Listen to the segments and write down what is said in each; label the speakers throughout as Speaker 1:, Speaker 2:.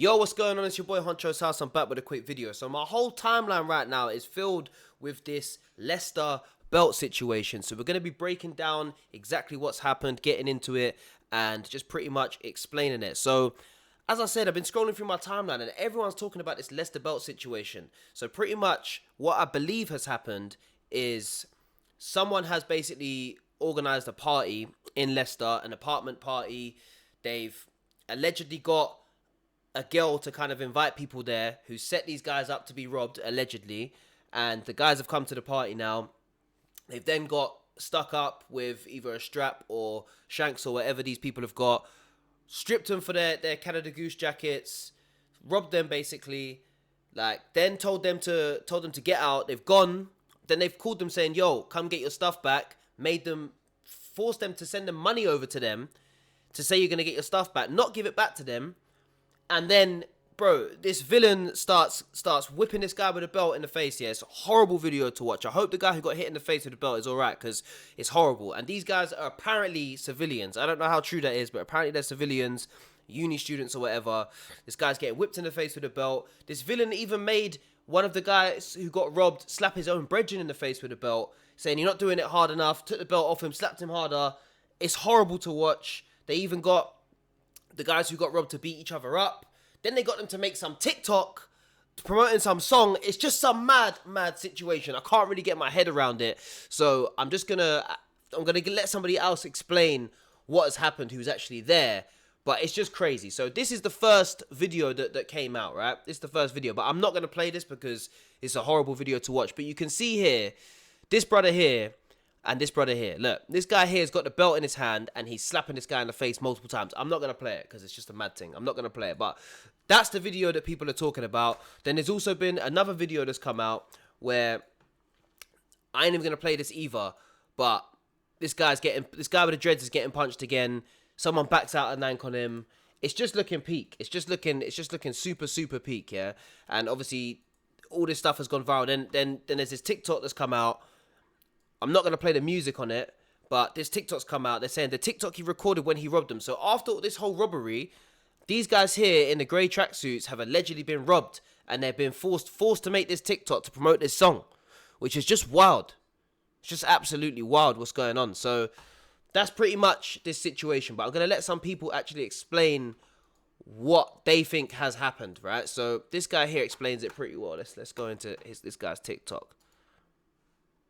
Speaker 1: Yo, what's going on? It's your boy Honcho's House. I'm back with a quick video. So my whole timeline right now is filled with this Leicester belt situation. So we're going to be breaking down exactly what's happened, getting into it, and just pretty much explaining it. So as I said, I've been scrolling through my timeline and everyone's talking about this Leicester belt situation. So pretty much what I believe has happened is someone has basically organized a party in Leicester, an apartment party. They've allegedly got a girl to kind of invite people there who set these guys up to be robbed, allegedly. And the guys have come to the party now. They've then got stuck up with either a strap or shanks or whatever these people have got, stripped them for their Canada Goose jackets, robbed them basically, like then told them to get out. They've gone. Then they've called them saying, yo, come get your stuff back. Forced them to send them money over to them to say you're going to get your stuff back, not give it back to them. And then, bro, this villain starts whipping this guy with a belt in the face. Yeah, it's a horrible video to watch. I hope the guy who got hit in the face with the belt is alright, because it's horrible. And these guys are apparently civilians. I don't know how true that is, but apparently they're civilians, uni students or whatever. This guy's getting whipped in the face with a belt. This villain even made one of the guys who got robbed slap his own brethren in the face with a belt, saying you're not doing it hard enough, took the belt off him, slapped him harder. It's horrible to watch. They even got the guys who got robbed to beat each other up. Then they got them to make some TikTok promoting some song. It's just some mad situation. I can't really get my head around it. So I'm gonna let somebody else explain what has happened who's actually there. But it's just crazy. So this is the first video that came out, right? This is the first video. But I'm not going to play this because it's a horrible video to watch. But you can see here, this brother here and this brother here. Look, this guy here has got the belt in his hand and he's slapping this guy in the face multiple times. I'm not going to play it because it's just a mad thing. I'm not going to play it. But that's the video that people are talking about. Then there's also been another video that's come out where I ain't even going to play this either. But this guy with the dreads is getting punched again. Someone backs out a nank on him. It's just looking peak. It's just looking super peak, yeah. And obviously all this stuff has gone viral. Then there's this TikTok that's come out. I'm not going to play the music on it, but this TikTok's come out. They're saying the TikTok he recorded when he robbed them. So after this whole robbery, these guys here in the grey tracksuits have allegedly been robbed, and they've been forced to make this TikTok to promote this song, which is just wild. It's just absolutely wild what's going on. So that's pretty much this situation. But I'm going to let some people actually explain what they think has happened, right? So this guy here explains it pretty well. Let's go into this guy's TikTok.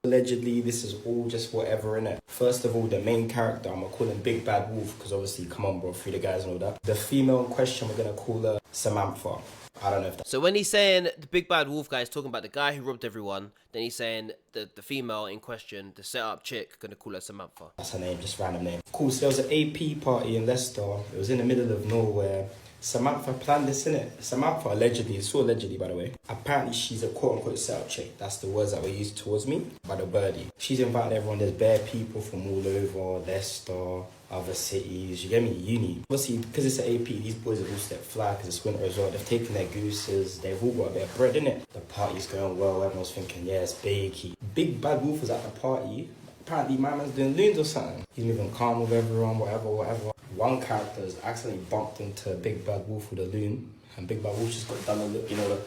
Speaker 2: Allegedly, this is all just whatever, innit? First of all, the main character, I'm gonna call him Big Bad Wolf, because obviously, come on, bro, free the guys and all that. The female in question, we're gonna call her Samantha. I don't know if that...
Speaker 1: So when he's saying the Big Bad Wolf guy is talking about the guy who robbed everyone, then he's saying the female in question, the set-up chick, gonna call her Samantha.
Speaker 2: That's her name, just random name. Cool, so there was an AP party in Leicester. It was in the middle of nowhere. Samantha planned this, innit? Samantha, allegedly, it's so allegedly, by the way. Apparently, she's a quote-unquote setup chick. That's the words that were used towards me by the birdie. She's invited everyone. There's bare people from all over, Leicester, other cities, you get me, uni. Obviously, because it's an AP, these boys have all stepped fly because it's winter as well. They've taken their gooses. They've all got a bit of bread, innit? The party's going well. Everyone's thinking, yeah, it's bakey. Big Bad Wolf was at the party. Apparently, my man's doing loons or something. He's moving calm with everyone, whatever. One character has accidentally bumped into Big Bad Wolf with a loon, and Big Bad Wolf just got done a look, you know,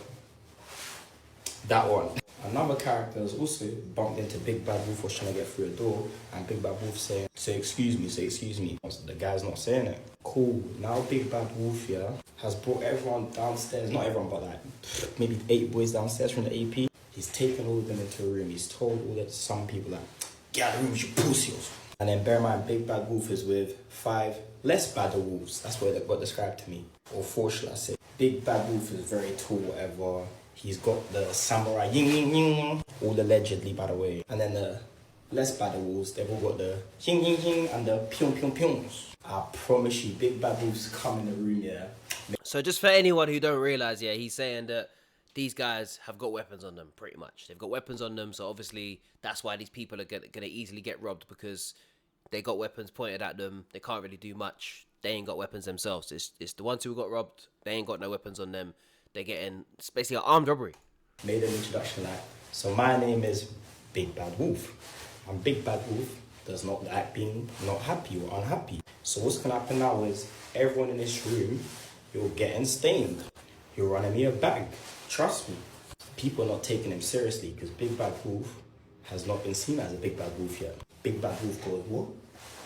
Speaker 2: that one. Another character has also bumped into Big Bad Wolf, was trying to get through a door, and Big Bad Wolf saying, say excuse me. The guy's not saying it. Cool. Now Big Bad Wolf, yeah, has brought everyone downstairs, not everyone, but like maybe 8 boys downstairs from the AP. He's taken all of them into a room. He's told some people like, get out of the room, you pussies. And then bear in mind, Big Bad Wolf is with 5 less bad wolves. That's what it got described to me. Or 4, should I say. Big Bad Wolf is very tall, whatever. He's got the samurai ying, all allegedly, by the way. And then the less bad wolves, they've all got the ying and the pyong. I promise you, Big Bad Wolves come in the room, yeah.
Speaker 1: So just for anyone who don't realise, yeah, he's saying that these guys have got weapons on them, pretty much. They've got weapons on them, so obviously that's why these people are going to easily get robbed, because they got weapons pointed at them. They can't really do much. They ain't got weapons themselves. It's the ones who got robbed. They ain't got no weapons on them. They're getting, it's basically an armed robbery.
Speaker 2: Made an introduction like, so my name is Big Bad Wolf. And Big Bad Wolf does not like being not happy or unhappy. So what's going to happen now is everyone in this room, you're getting stained. You're running me a bag. Trust me. People are not taking him seriously because Big Bad Wolf has not been seen as a Big Bad Wolf yet. Big Bad Wolf goes, what?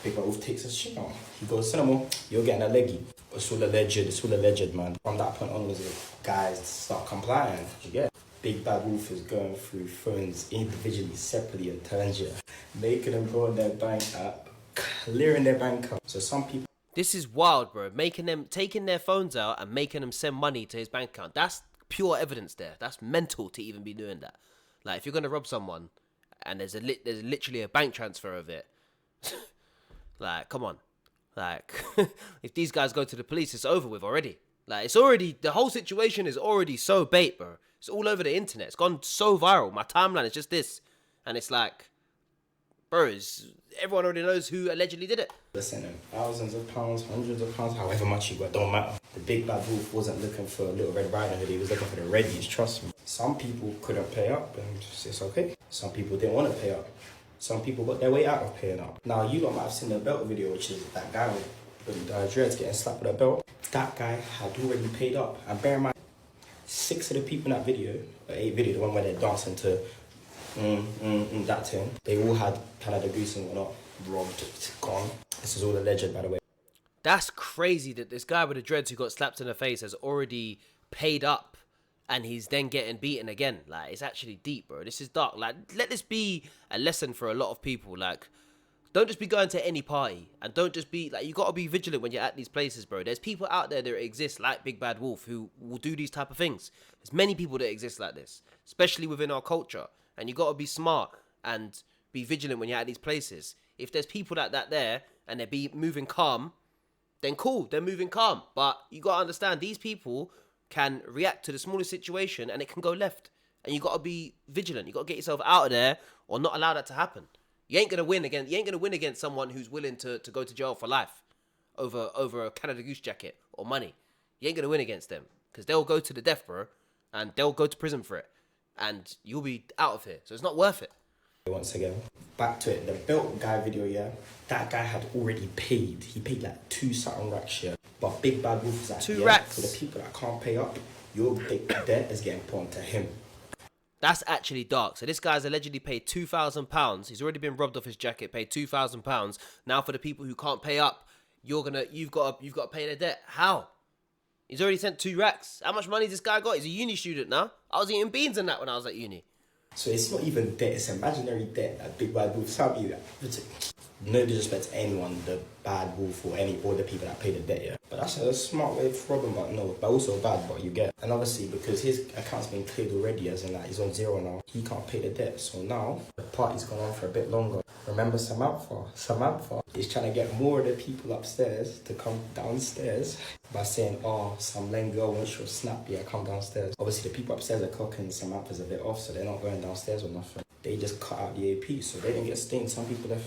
Speaker 2: Big Bad Wolf takes a shit out. He goes, Cinema, you're getting a leggy. It's all alleged, man. From that point onwards, the guys start complying. You get? Big Bad Wolf is going through phones individually, separately, and turns you, making them go on their bank app, clearing their bank account. So some people.
Speaker 1: This is wild, bro. Taking their phones out and making them send money to his bank account. That's pure evidence there. That's mental to even be doing that. Like, if you're gonna rob someone and there's literally a bank transfer of it, like, come on. Like, if these guys go to the police, it's over with already. Like, it's already, the whole situation is already so bait, bro. It's all over the internet. It's gone so viral. My timeline is just this. And it's like, bro, everyone already knows who allegedly did it.
Speaker 2: Listen, thousands of pounds, hundreds of pounds, however much you got, don't matter. The Big Bad Wolf wasn't looking for a Little Red Riding Hood. He was looking for the Reddies, trust me. Some people couldn't pay up, and it's okay. Some people didn't want to pay up. Some people got their way out of paying up. Now, you lot might have seen the belt video, which is that guy with dreads getting slapped with a belt. That guy had already paid up. And bear in mind, 6 of the people in that video, or 8 video, the one where they're dancing to that thing, they all had Canada Goose and whatnot, robbed, gone. This is all alleged, by the way.
Speaker 1: That's crazy that this guy with the dreads who got slapped in the face has already paid up and he's then getting beaten again. Like, it's actually deep, bro. This is dark. Like, let this be a lesson for a lot of people. Like, don't just be going to any party, and don't just be, like, you got to be vigilant when you're at these places, bro. There's people out there that exist like Big Bad Wolf who will do these type of things. There's many people that exist like this, especially within our culture. And you got to be smart and be vigilant when you're at these places. If there's people like that there and they're moving calm, then cool, they're moving calm. But you got to understand, these people can react to the smallest situation and it can go left. And you got to be vigilant. You got to get yourself out of there or not allow that to happen. You ain't gonna win against someone who's willing to go to jail for life over a Canada Goose jacket or money. You ain't gonna win against them because they'll go to the death, bro, and they'll go to prison for it, and you'll be out of here. So it's not worth it.
Speaker 2: Once again, back to it. The belt guy video, yeah, that guy had already paid. He paid like 2 something racks, yeah. But Big Bad Wolf was like,
Speaker 1: 2
Speaker 2: yeah,
Speaker 1: racks.
Speaker 2: for the people that can't pay up, your big debt is getting put onto him.
Speaker 1: That's actually dark. So this guy's allegedly paid £2,000. He's already been robbed off his jacket, paid £2,000. Now for the people who can't pay up, you've got to pay their debt. How? He's already sent 2 racks. How much money has this guy got? He's a uni student now. I was eating beans and that when I was at uni.
Speaker 2: So it's not even debt, it's imaginary debt that Big Bad Wolf. No disrespect to anyone, the Bad Wolf or the people that pay the debt, yeah. But that's a smart way of robbing, but also bad, but you get. And obviously, because his account's been cleared already, as in like he's on 0 now, he can't pay the debt. So now, the party's gone on for a bit longer. Remember Samantha is trying to get more of the people upstairs to come downstairs by saying, oh, some lame girl wants your snap, yeah, come downstairs. Obviously, the people upstairs are cooking Samantha's a bit off, so they're not going downstairs or nothing. They just cut out the AP, so they didn't get stained. Some people left.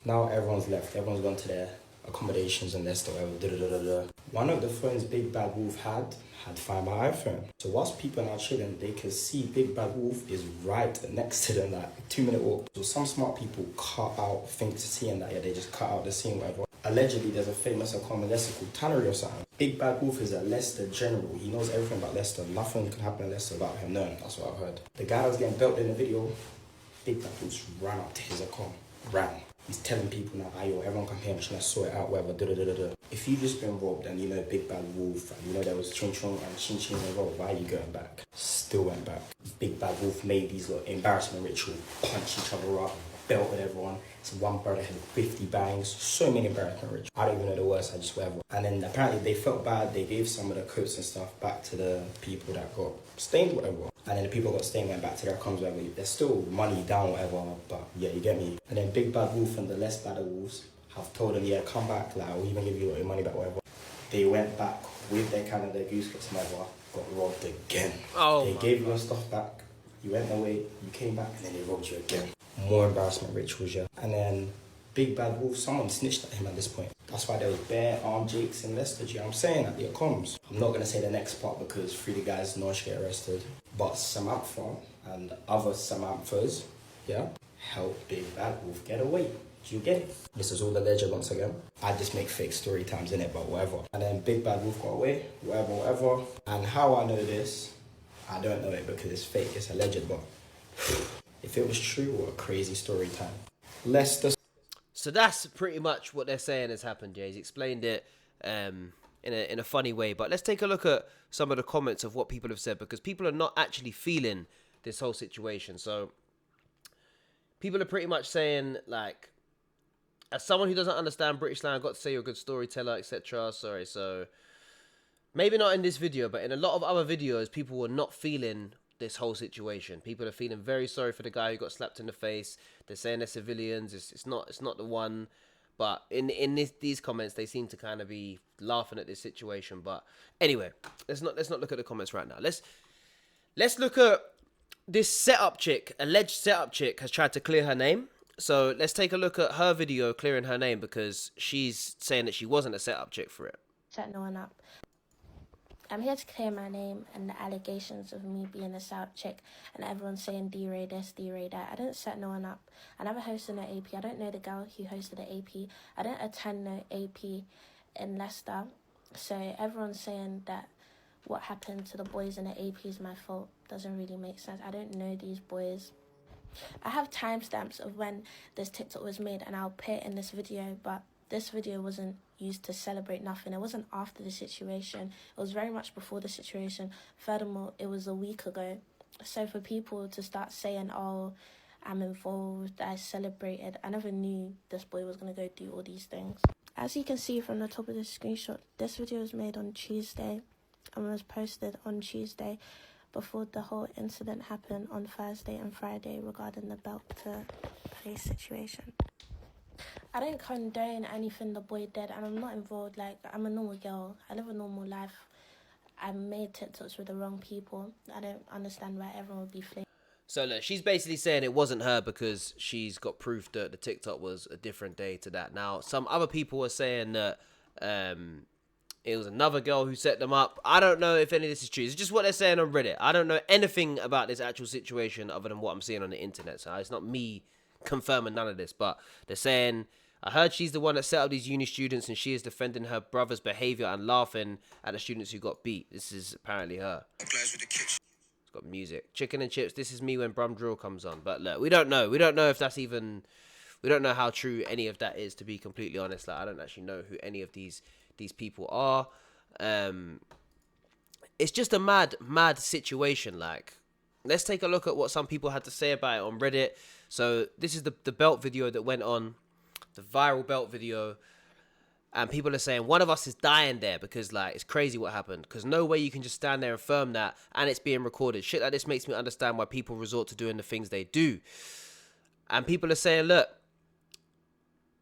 Speaker 2: Now everyone's left. Everyone's gone to their accommodations in Leicester, whatever. One of the phones Big Bad Wolf had Find My iPhone. So whilst people are now chilling, they can see Big Bad Wolf is right next to them, like a 2-minute walk. So some smart people cut out, seeing that, yeah, they just cut out the scene, whatever. Allegedly, there's a famous common Leicester called Tannery or something. Big Bad Wolf is a Leicester general. He knows everything about Leicester. Nothing can happen in Leicester without him knowing. That's what I've heard. The guy that was getting belted in the video, Big Bad Wolf ran up to his account. Ran. He's telling people now, ayo, everyone come here, I'm trying to sort it out, whatever, If you've just been robbed and you know Big Bad Wolf, and you know there was Ching Chong and Chin Chin involved, why are you going back? Still went back. Big Bad Wolf made these little embarrassment ritual, punch each other up, belted everyone. So one brother had 50 bangs, so many embarrassment rituals. I don't even know the words, I just whatever. And then apparently they felt bad, they gave some of the coats and stuff back to the people that got stained, whatever. And then the people got stained went back to their accounts, whatever. There's still money down, whatever, but yeah, you get me. And then Big Bad Wolf and the less bad Wolves have told them, yeah, come back, like, we'll even give you your money back, whatever. They went back with their Canada Goose kits and whatever, got robbed again. They gave you your stuff back, you went away, you came back, and then they robbed you again. More embarrassment rituals, yeah. And then Big Bad Wolf, someone snitched at him at this point. That's why there was bare armed jakes in Leicester, you know what I'm saying, at the comms. I'm not going to say the next part because 3 of the guys know she get arrested. But Samantha and other Samanthas, yeah, helped Big Bad Wolf get away. Do you get it? This is all alleged once again. I just make fake story times in it, but whatever. And then Big Bad Wolf got away, whatever. And how I know this, I don't know it because it's fake, it's alleged, but if it was true, what a crazy story time. Leicester.
Speaker 1: So that's pretty much what they're saying has happened, yeah. He's explained it in a funny way. But let's take a look at some of the comments of what people have said, because people are not actually feeling this whole situation. So people are pretty much saying, like, as someone who doesn't understand British slang, I've got to say you're a good storyteller, etc. Sorry, so maybe not in this video, but in a lot of other videos, people were not feeling this whole situation. People are feeling very sorry for the guy who got slapped in the face. They're saying they're civilians. It's not the one. But in these comments, they seem to kind of be laughing at this situation. But anyway, let's not look at the comments right now. Let's look at this setup chick. Alleged setup chick has tried to clear her name. So let's take a look at her video clearing her name, because she's saying that she wasn't a setup chick for it.
Speaker 3: Set no one up. I'm here to clear my name and the allegations of me being a setup chick and everyone saying D-Ray this, D-Ray that. I didn't set no one up. I never hosted no AP. I don't know the girl who hosted the AP. I didn't attend no AP in Leicester. So everyone saying that what happened to the boys in the AP is my fault doesn't really make sense. I don't know these boys. I have timestamps of when this TikTok was made and I'll put it in this video, but this video wasn't used to celebrate nothing. It wasn't after the situation. It was very much before the situation. Furthermore, it was a week ago. So for people to start saying, oh, I'm involved, I celebrated, I never knew this boy was going to go do all these things. As you can see from the top of the screenshot, this video was made on Tuesday and was posted on Tuesday before the whole incident happened on Thursday and Friday regarding the belt to face situation. I don't condone anything the boy did, and I'm not involved. Like, I'm a normal girl. I live a normal life. I made TikToks with the wrong people. I don't understand why everyone would be flaming.
Speaker 1: So look, she's basically saying it wasn't her because she's got proof that the TikTok was a different day to that. Now, some other people are saying that it was another girl who set them up. I don't know if any of this is true. It's just what they're saying on Reddit. I don't know anything about this actual situation other than what I'm seeing on the internet. So it's not me confirming none of this. But they're saying, I heard she's the one that set up these uni students and she is defending her brother's behavior and laughing at the students who got beat. This is apparently her. It's got music. Chicken and chips. This is me when Brum Drill comes on. But look, we don't know. We don't know if that's even... We don't know how true any of that is, to be completely honest. Like, I don't actually know who any of these people are. It's just a mad situation. Like, let's take a look at what some people had to say about it on Reddit. So this is the belt video that went on, the viral belt video, and people are saying one of us is dying there because, like, it's crazy what happened, because no way you can just stand there and affirm that and it's being recorded. Shit like this makes me understand why people resort to doing the things they do. And people are saying, look,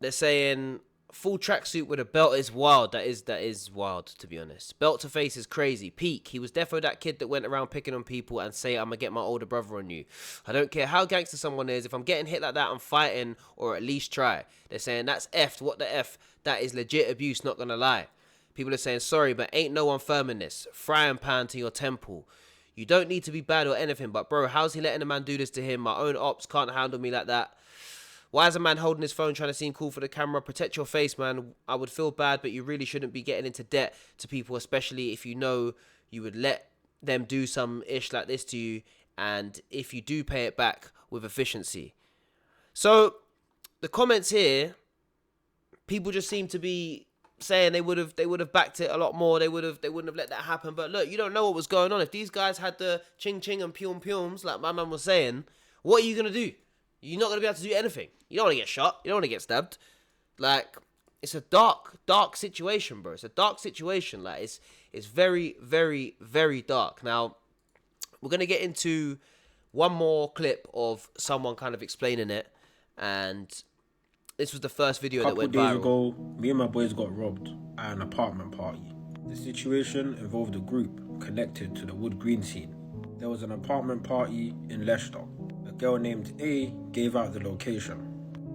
Speaker 1: they're saying full tracksuit with a belt is wild. That is wild, to be honest. Belt to face is crazy. Peak. He was defo that kid that went around picking on people and say, I'm gonna get my older brother on you. I don't care how gangster someone is. If I'm getting hit like that, I'm fighting, or at least try. They're saying that's F'd. What the F? That is legit abuse, not gonna lie. People are saying, sorry, but ain't no one firming this. Frying pan to your temple. You don't need to be bad or anything, but bro, how's he letting a man do this to him? My own ops can't handle me like that. Why is a man holding his phone trying to seem cool for the camera? Protect your face, man. I would feel bad, but you really shouldn't be getting into debt to people, especially if you know you would let them do some ish like this to you, and if you do pay it back with efficiency. So the comments here, people just seem to be saying they would have backed it a lot more. They wouldn't have let that happen. But look, you don't know what was going on. If these guys had the ching ching and pyum pyums, like my man was saying, what are you gonna do? You're not going to be able to do anything. You don't want to get shot. You don't want to get stabbed. Like, it's a dark situation, bro. It's a dark situation. Like, it's very, very, very dark. Now, we're going to get into one more clip of someone kind of explaining it. And this was the first video that went viral.
Speaker 4: A couple days ago, me and my boys got robbed at an apartment party. The situation involved a group connected to the Wood Green scene. There was an apartment party in Leicester. A girl named A gave out the location.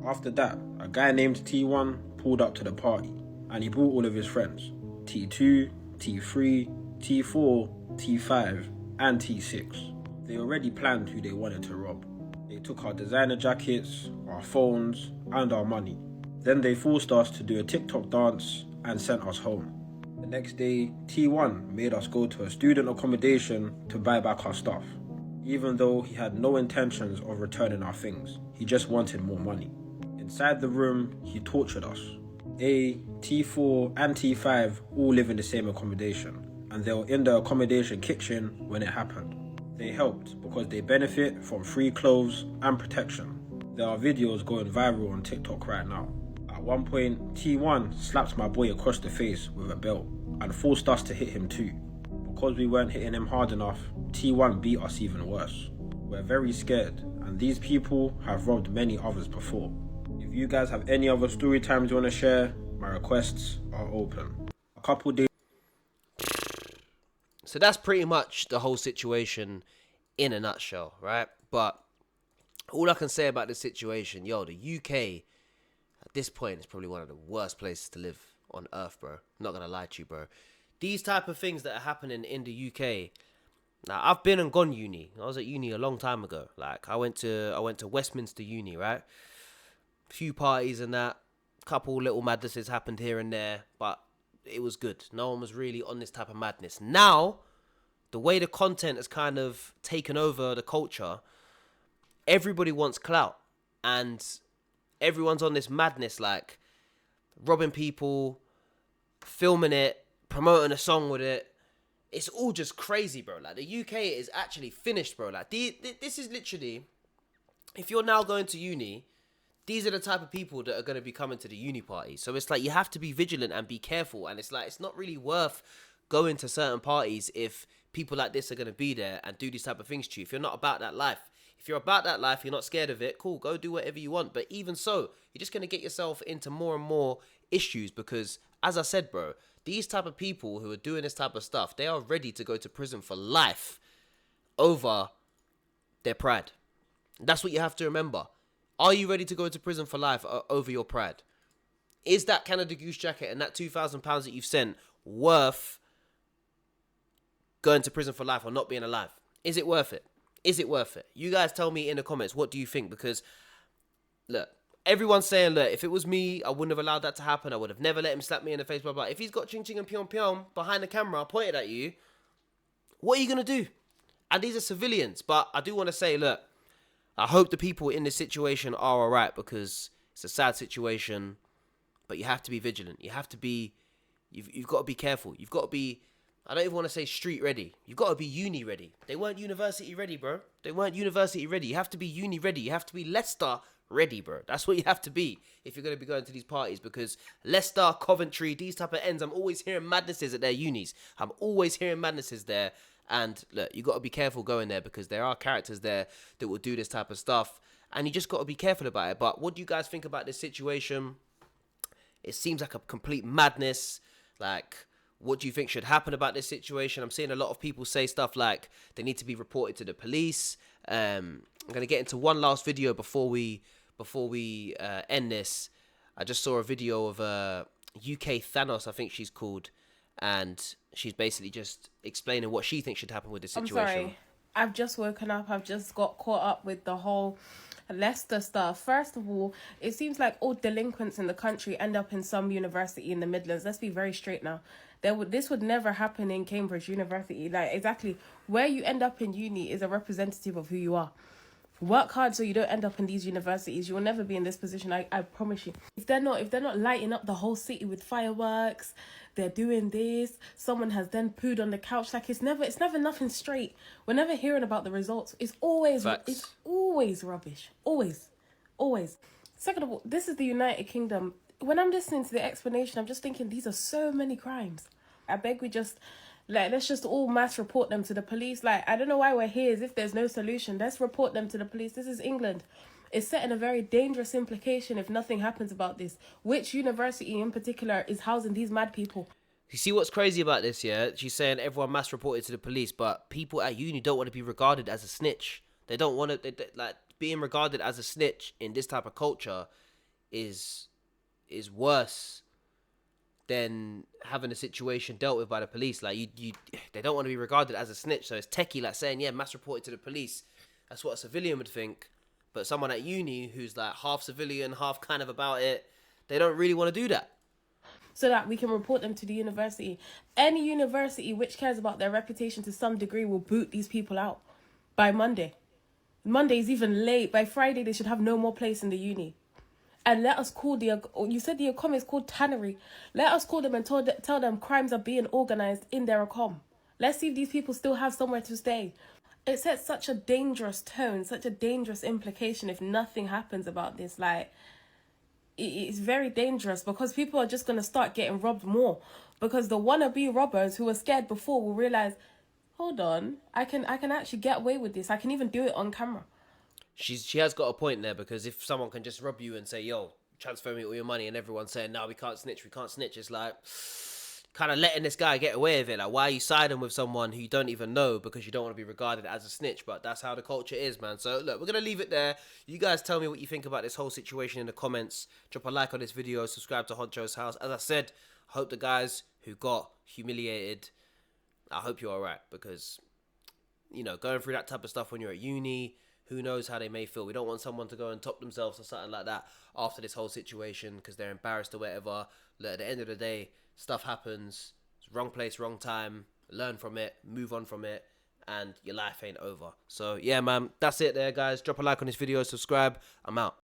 Speaker 4: After that, a guy named T1 pulled up to the party and he brought all of his friends, T2, T3, T4, T5 and T6. They already planned who they wanted to rob. They took our designer jackets, our phones, and our money. Then they forced us to do a TikTok dance and sent us home. The next day, T1 made us go to a student accommodation to buy back our stuff, even though he had no intentions of returning our things. He just wanted more money. Inside the room, he tortured us. A, T4 and T5 all live in the same accommodation, and they were in the accommodation kitchen when it happened. They helped because they benefit from free clothes and protection. There are videos going viral on TikTok right now. At one point, T1 slapped my boy across the face with a belt and forced us to hit him too. Because we weren't hitting him hard enough, T1 beat us even worse. We're very scared, and these people have robbed many others before. If you guys have any other story times you want to share, my requests are open. A couple days.
Speaker 1: So that's pretty much the whole situation in a nutshell, right? But all I can say about this situation, the UK at this point is probably one of the worst places to live on earth, bro. I'm not gonna lie to you, bro. These type of things that are happening in the UK. Now, I've been and gone uni. I was at uni a long time ago. Like, I went to Westminster Uni, right? Few parties and that. Couple little madnesses happened here and there, but it was good. No one was really on this type of madness. Now, the way the content has kind of taken over the culture, everybody wants clout. And everyone's on this madness, like robbing people, filming it, promoting a song with it. It's all just crazy, bro. Like, the UK is actually finished, bro. Like, this is literally, if you're now going to uni, these are the type of people that are going to be coming to the uni party. So it's like, you have to be vigilant and be careful. And it's like, it's not really worth going to certain parties if people like this are going to be there and do these type of things to you. If you're not about that life, if you're about that life, you're not scared of it, cool, go do whatever you want. But even so, you're just going to get yourself into more and more issues because, as I said, bro, these type of people who are doing this type of stuff, they are ready to go to prison for life over their pride. That's what you have to remember. Are you ready to go to prison for life over your pride? Is that Canada Goose jacket and that £2,000 that you've sent worth going to prison for life or not being alive? Is it worth it? Is it worth it? You guys tell me in the comments, what do you think? Because, look, everyone's saying, look, if it was me, I wouldn't have allowed that to happen. I would have never let him slap me in the face, blah, blah. If he's got ching ching and pyong pyong behind the camera pointed at you, what are you going to do? And these are civilians. But I do want to say, look, I hope the people in this situation are all right because it's a sad situation, but you have to be vigilant. You have to be, you've got to be careful. You've got to be, I don't even want to say street ready. You've got to be uni ready. They weren't university ready, bro. They weren't university ready. You have to be uni ready. You have to be Leicester ready, bro. That's what you have to be if you're going to be going to these parties because Leicester, Coventry, these type of ends, I'm always hearing madnesses at their unis. I'm always hearing madnesses there. And look, you got to be careful going there because there are characters there that will do this type of stuff. And you just got to be careful about it. But what do you guys think about this situation? It seems like a complete madness. Like, what do you think should happen about this situation? I'm seeing a lot of people say stuff like they need to be reported to the police. I'm going to get into one last video before we end this. I just saw a video of UK Thanos, I think she's called. And she's basically just explaining what she thinks should happen with the situation.
Speaker 5: I'm sorry. I've just woken up. I've just got caught up with the whole Leicester stuff. First of all, it seems like all delinquents in the country end up in some university in the Midlands. Let's be very straight now. This would never happen in Cambridge University. Like, exactly where you end up in uni is a representative of who you are. Work hard so you don't end up in these universities. You will never be in this position. I promise you. If they're not lighting up the whole city with fireworks, they're doing this. Someone has then pooed on the couch. Like, it's never nothing straight. We're never hearing about the results. It's always rubbish. Always. Second of all, this is the United Kingdom. When I'm listening to the explanation, I'm just thinking these are so many crimes. I beg we just. Like, let's just all mass report them to the police. Like, I don't know why we're here as if there's no solution. Let's report them to the police. This is England. It's setting a very dangerous implication if nothing happens about this. Which university in particular is housing these mad people?
Speaker 1: You see what's crazy about this, yeah? She's saying everyone mass reported to the police, but people at uni don't want to be regarded as a snitch. They don't want to, like, being regarded as a snitch in this type of culture is worse than having a situation dealt with by the police. Like, they don't want to be regarded as a snitch. So it's techie, like saying, yeah, mass reported to the police. That's what a civilian would think. But someone at uni who's like half civilian, half kind of about it, they don't really want to do that.
Speaker 5: So that we can report them to the university. Any university which cares about their reputation to some degree will boot these people out by Monday. Monday is even late. By Friday, they should have no more place in the uni. And let us call you said the Ecom is called tannery. Let us call them and tell them crimes are being organised in their Ecom. Let's see if these people still have somewhere to stay. It sets such a dangerous tone, such a dangerous implication if nothing happens about this. Like, it's very dangerous because people are just going to start getting robbed more. Because the wannabe robbers who were scared before will realise, hold on, I can actually get away with this. I can even do it on camera.
Speaker 1: She has got a point there, because if someone can just rob you and say, yo, transfer me all your money, and everyone's saying, no, we can't snitch, it's like kind of letting this guy get away with it. Like, why are you siding with someone who you don't even know because you don't want to be regarded as a snitch? But that's how the culture is, man. So look, we're going to leave it there. You guys tell me what you think about this whole situation in the comments. Drop a like on this video, subscribe to Honcho's House. As I said, I hope the guys who got humiliated, I hope you're all right, because, you know, going through that type of stuff when you're at uni, who knows how they may feel. We don't want someone to go and top themselves or something like that after this whole situation because they're embarrassed or whatever. Look, at the end of the day, stuff happens. It's wrong place, wrong time. Learn from it, move on from it, and your life ain't over. So, yeah, man, that's it there, guys. Drop a like on this video, subscribe. I'm out.